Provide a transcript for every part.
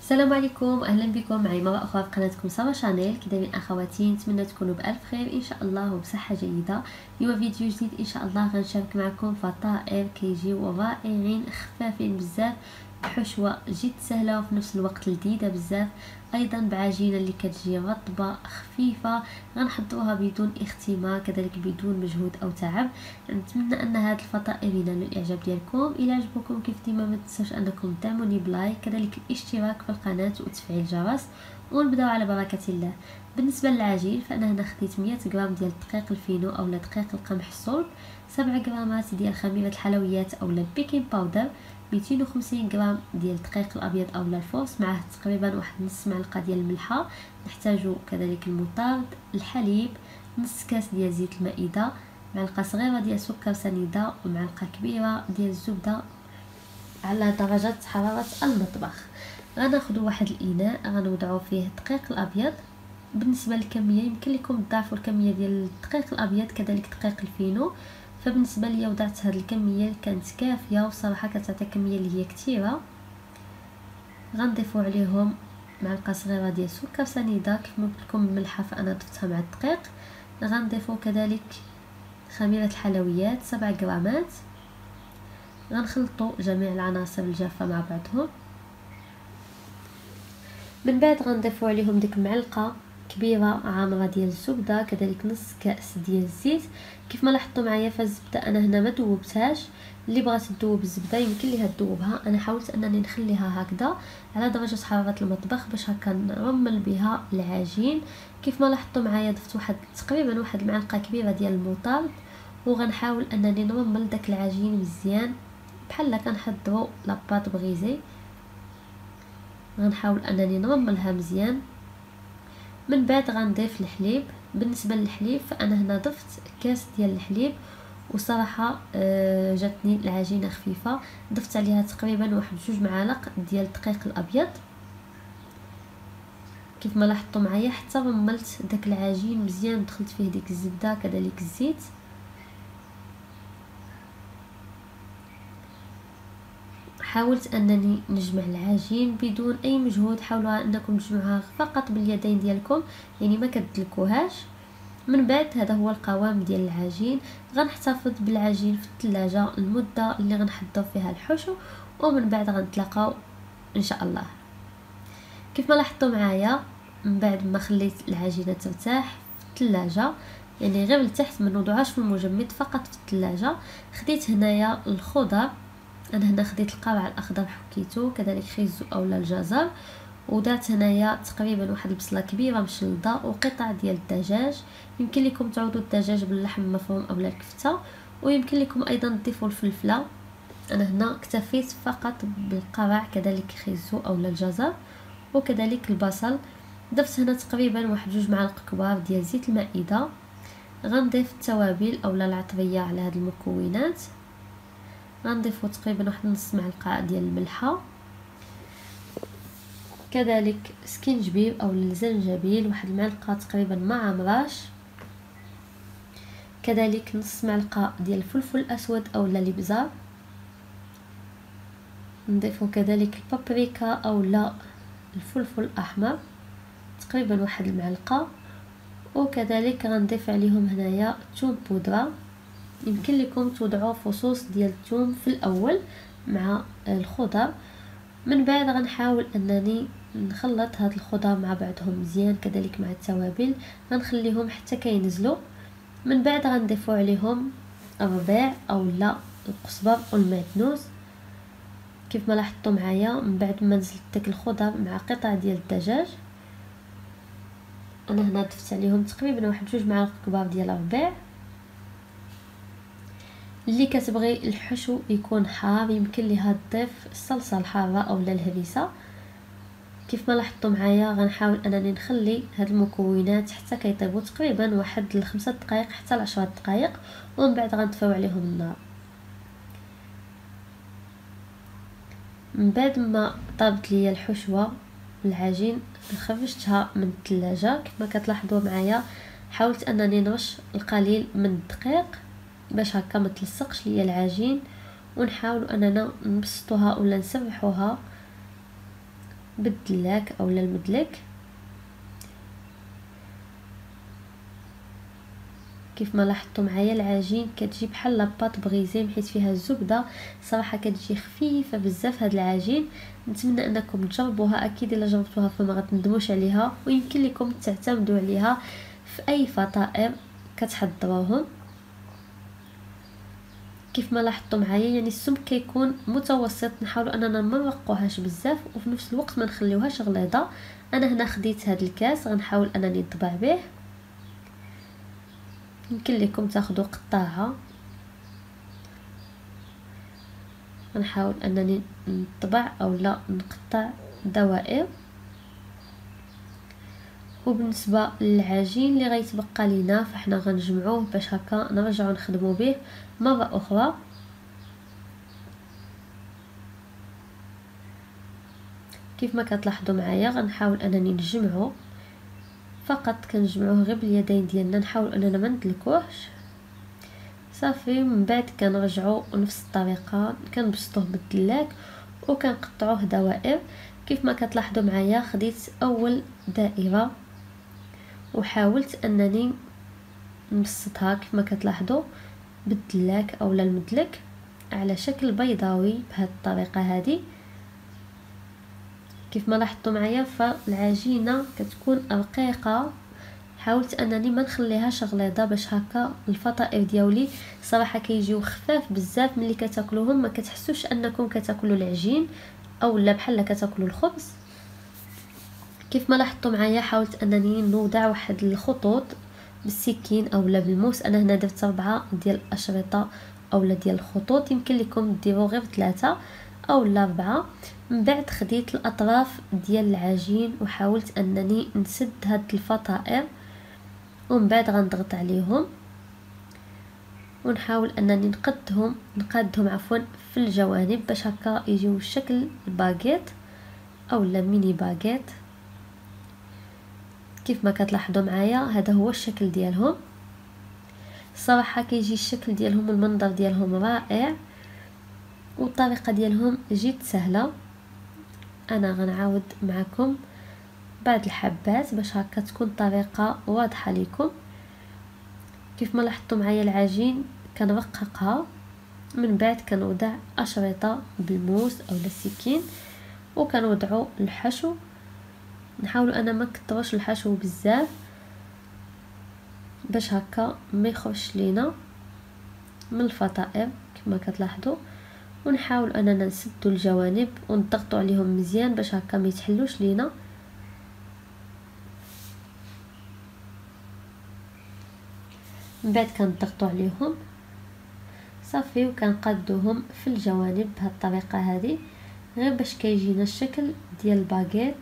السلام عليكم، اهلا بكم معي مرة اخرى في قناتكم سارة شانيل. كي دايرين اخواتي؟ نتمنى تكونوا بالف خير ان شاء الله وبصحة جيدة. اليوم فيديو جديد ان شاء الله غنشارك معكم فطائر كيجيو رائعين خفافين بزاف، بحشوة جد سهلة وفي نفس الوقت لذيذة بزاف، ايضا بعجينة اللي كتجي رطبة خفيفة. غنحضروها بدون اختمار، كذلك بدون مجهود او تعب. نتمنى ان هاد الفطائر ينالوا الاعجاب ديالكم. الى عجبكم كيف ديما ما تنساوش انكم تدعموني بلايك، كذلك الاشتراك في القناه وتفعيل الجرس، ونبداو على بركه الله. بالنسبه للعجين فانا هنا خديت 100 غرام ديال الدقيق الفينو اولا دقيق القمح الصلب، 7 غرامات ديال خميره الحلويات اولا البيكين باودر، 250 غرام ديال الدقيق الابيض اولا الفورس، معه تقريبا واحد نص معلقه ديال الملحه. نحتاجو كذلك المطارد، الحليب، نص كاس ديال زيت المائده، معلقه صغيره ديال سكر سنيده، ومعلقه كبيره ديال الزبده على درجه حراره المطبخ. غناخدو واحد الاناء غنوضعو فيه الدقيق الابيض. بالنسبه للكميه يمكن لكم تضاعفوا الكميه ديال الدقيق الابيض كذلك دقيق الفينو، فبالنسبه ليا وضعت هاد الكميه اللي كانت كافيه، وصراحه كتعطي كميه اللي هي كثيره. غنضيفو عليهم معلقه صغيره ديال سكر سنيده، كيف ما قلت لكم الملحه فانا ضفتها مع الدقيق. غنضيفو كذلك خميره الحلويات 7 غرامات. غنخلطوا جميع العناصر الجافه مع بعضهم. من بعد غنضيفوا عليهم ديك معلقه كبيره عامره ديال الزبده، كذلك نص كاس ديال الزيت. كيف ما لاحظتوا معايا فالزبده انا هنا ما دوبتهاش، اللي بغات تذوب الزبده يمكن ليها تذوبها، انا حاولت انني نخليها هكذا على درجه حراره المطبخ باش هكا نرمل بها العجين. كيف ما لاحظتوا معايا ضفت تقريبا واحد المعلقه كبيره ديال المطارد، وغنحاول انني نرمل داك العجين مزيان بحال كنحضروا لاباط بغيزي. غنحاول انني نرملها مزيان. من بعد غنضيف الحليب. بالنسبه للحليب فانا هنا ضفت كاس ديال الحليب، وصراحه جاتني العجينه خفيفه. ضفت عليها تقريبا واحد 2 معالق ديال الدقيق الابيض. كيف ما لاحظتوا معايا حتى رملت داك العجين مزيان، دخلت فيه ديك الزبده كذلك الزيت. حاولت انني نجمع العجين بدون اي مجهود، حاولوا انكم تجمعوها فقط باليدين ديالكم، يعني ما كتدلكوهاش. من بعد هذا هو القوام ديال العجين. غنحتفظ بالعجين في الثلاجه المده اللي غنحضر فيها الحشو، ومن بعد غنتلاقاو ان شاء الله. كيف ما لاحظتوا معايا من بعد ما خليت العجينه ترتاح في الثلاجه، يعني غير لتحت ما نوضعهاش في المجمد، فقط في الثلاجه. خديت هنايا الخضر. انا هنا خديت القرع الاخضر حكيتو، كذلك خيزو اولا الجزر، ودرت هنايا تقريبا واحد البصله كبيره مشلضه، وقطع ديال الدجاج. يمكن لكم تعوضوا الدجاج باللحم المفروم اولا الكفته، ويمكن لكم ايضا تضيفوا الفلفله. انا هنا اكتفيت فقط بالقرع كذلك خيزو اولا الجزر، وكذلك البصل. ضفت هنا تقريبا واحد 2 معالق كبار ديال زيت المائده. غنضيف التوابل اولا العطريه على هاد المكونات. غنضيفو تقريبا واحد نص معلقه ديال الملحه، كذلك سكينجبير او الزنجبيل واحد المعلقه تقريبا ما عمراش، كذلك نص معلقه ديال الفلفل الاسود اولا الابزار. نضيفو كذلك البابريكا اولا الفلفل الاحمر تقريبا واحد المعلقه، وكذلك غنضيف عليهم هنايا ثوم بودره. يمكن لكم توضعوا فصوص ديال الثوم في الاول مع الخضر. من بعد غنحاول انني نخلط هاد الخضر مع بعضهم مزيان، كذلك مع التوابل. غنخليهم حتى كينزلوا. من بعد غنضيفو عليهم الربيع اولا القزبر والمعدنوس. كيف ما لاحظتوا معايا من بعد ما نزلت داك الخضر مع قطع ديال الدجاج، انا هنا ضفت عليهم تقريبا واحد 2 معالق كبار ديال الربيع. اللي كتبغي الحشو يكون حار يمكن ليها تضيف الصلصه الحاره اولا الهريسه. كيف ما لاحظتوا معايا غنحاول انني نخلي هاد المكونات حتى كيطيبوا تقريبا واحد 5 دقائق حتى 10 دقائق، ومن بعد غنطفيو عليهم النار. من بعد ما طابت ليا الحشوه العجين خرجتها من الثلاجه. كيف ما كتلاحظوا معايا حاولت انني نرش القليل من الدقيق باش هكا ما تلصقش ليا العجين، ونحاول اننا نبسطوها ولا نسرحوها بالدلاك اولا المدلك. كيف ما لاحظتوا معايا العجين كتجي بحال لاباط بغيزيم حيت فيها الزبده، صراحه كتجي خفيفه بزاف هاد العجين. نتمنى انكم تجربوها، اكيد الا جربتوها فما غتندموش عليها، ويمكن لكم تعتمدوا عليها في اي فطائر كتحضروهم. كيف ما لاحظتوا معايا يعني السمك كيكون متوسط، نحاولوا اننا ما نرقوهاش بزاف وفي نفس الوقت ما نخليوهاش غليظه. انا هنا خديت هاد الكاس غنحاول انني نطبع به، يمكن لكم تاخذوا قطاعه. غنحاول انني نطبع او لا نقطع دوائر. وبالنسبه للعجين اللي غيتبقى لينا فاحنا غنجمعوه باش هكا نرجعو نخدمو به مره اخرى. كيف ما كتلاحظوا معايا غنحاول انني نجمعو، فقط كنجمعوه غير باليدين ديالنا، نحاول اننا ما ندلكوهش صافي. من بعد كنرجعو نفس الطريقه كنبسطوه بالدلاك وكنقطعوه دوائر. كيف ما كتلاحظوا معايا خديت اول دائره وحاولت انني نبسطها كيف ما كتلاحظوا بالدلاك اولا المدلك على شكل بيضاوي بهذه الطريقه هذه. كيف ما لاحظتوا معايا فالعجينه كتكون رقيقه، حاولت انني ما نخليهاش غليظه باش هكا الفطائر ديالي صراحه كيجيو خفاف بزاف. ملي كتاكلوهم ما كتحسوش انكم كتاكلوا العجين او لا بحال كتاكلوا الخبز. كيف ما لاحظتوا معايا حاولت انني نوضع واحد الخطوط بالسكين او لا بالموس. انا هنا درت 4 ديال الاشرطه او لا ديال الخطوط، يمكن لكم ديروا غير 3 او لا 4. من بعد خديت الاطراف ديال العجين وحاولت انني نسد هاد الفطائر، ومن بعد غنضغط عليهم ونحاول انني نقادهم عفوا في الجوانب باش هكا يجيو شكل الباغيت او لا ميني باغيت. كيف ما كتلاحظوا معايا هذا هو الشكل ديالهم. الصراحه كيجي الشكل ديالهم والمنظر ديالهم رائع والطريقه ديالهم جد سهله. انا غنعاود معكم بعض الحبات باش هكا تكون طريقه واضحه لكم. كيف ما لاحظتوا معايا العجين كنرققها، من بعد كنوضع اشرطه بالموس او السكين وكنوضعوا الحشو. نحاولوا انا ما نكثروش الحشو بزاف باش هكا ما يخرجش لينا من الفطائر كما كتلاحظوا. ونحاول اننا نسدوا الجوانب ونضغطوا عليهم مزيان باش هكا ما يتحلوش لينا. من بعد كنضغطوا عليهم صافي وكنقادوهم في الجوانب بهذه الطريقه هذه غير باش كيجينا الشكل ديال الباغيت.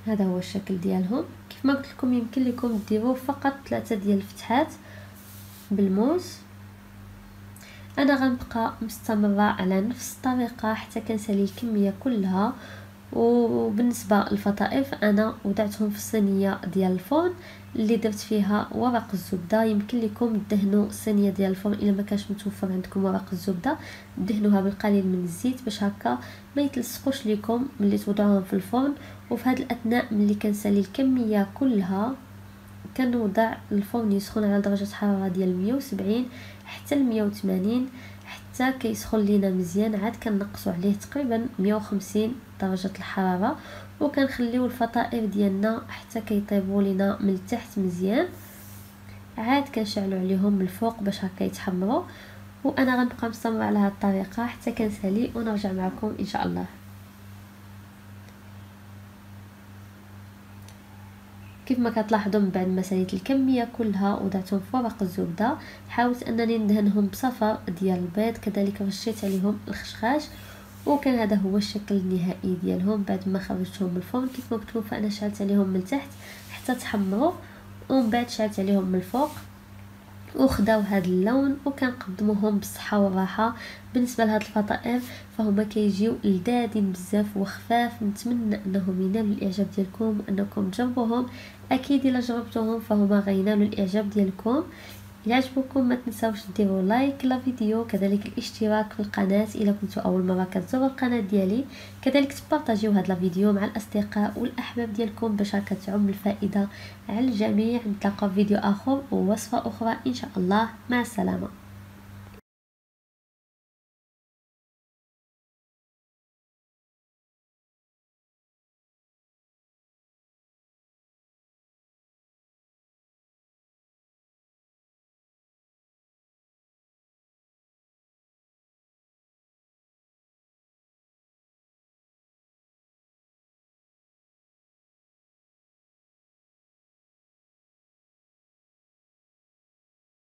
هذا هو الشكل ديالهم. كيف ما قلت لكم يمكن لكم ديروا فقط 3 ديال الفتحات بالموس. انا غنبقى مستمره على نفس الطريقه حتى كنسالي الكميه كلها. وبالنسبه للفطائر فانا وضعتهم في الصينيه ديال الفرن اللي درت فيها ورق الزبده. يمكن لكم تدهنوا الصينيه ديال الفرن الا ما كانش متوفر عندكم ورق الزبده، دهنوها بالقليل من الزيت باش هكا ما يتلصقوش لكم ملي توضعوهم في الفرن. وفي هذا الاثناء ملي كنسالي الكميه كلها كنوضع الفرن يسخن على درجه حراره ديال 170 حتى ل 180 حتى كيسخن لينا مزيان. عاد كنقصوا عليه تقريبا 150 درجه الحراره وكنخليو الفطائر ديالنا حتى كيطيبوا لينا من التحت مزيان. عاد كنشعلوا عليهم من الفوق باش هكا يتحمروا. وانا غنبقى مستمره على هذه الطريقه حتى كنسالي ونرجع معكم ان شاء الله. كيف ما كتلاحظوا من بعد ما ساليت الكميه كلها وضعتهم في ورق الزبده حاولت انني ندهنهم بصفر ديال البيض، كذلك رشيت عليهم الخشخاش وكان هذا هو الشكل النهائي ديالهم بعد ما خرجتهم من الفرن. كيف ما قلت لكم فانا شعلت عليهم من التحت حتى تحمروا ومن بعد شعلت عليهم من الفوق وخداو هذا اللون وكنقدموهم بالصحه والراحه. بالنسبه لهاد الفطائر فهما كيجيو لذاذين بزاف وخفاف. نتمنى انهم ينالوا الاعجاب ديالكم وانكم تجربوهم. اكيد الا جربتوهم فهما غينالوا الاعجاب ديالكم. الى عجبكم ما تنساوش ديروا لايك للفيديو، كذلك الاشتراك في القناه الى كنتوا اول مره كتزوروا القناه ديالي، كذلك تبارطاجيو هذا الفيديو مع الاصدقاء والاحباب ديالكم باش كتعم الفائده على الجميع. نتلاقاو في فيديو اخر ووصفه اخرى ان شاء الله. مع السلامه.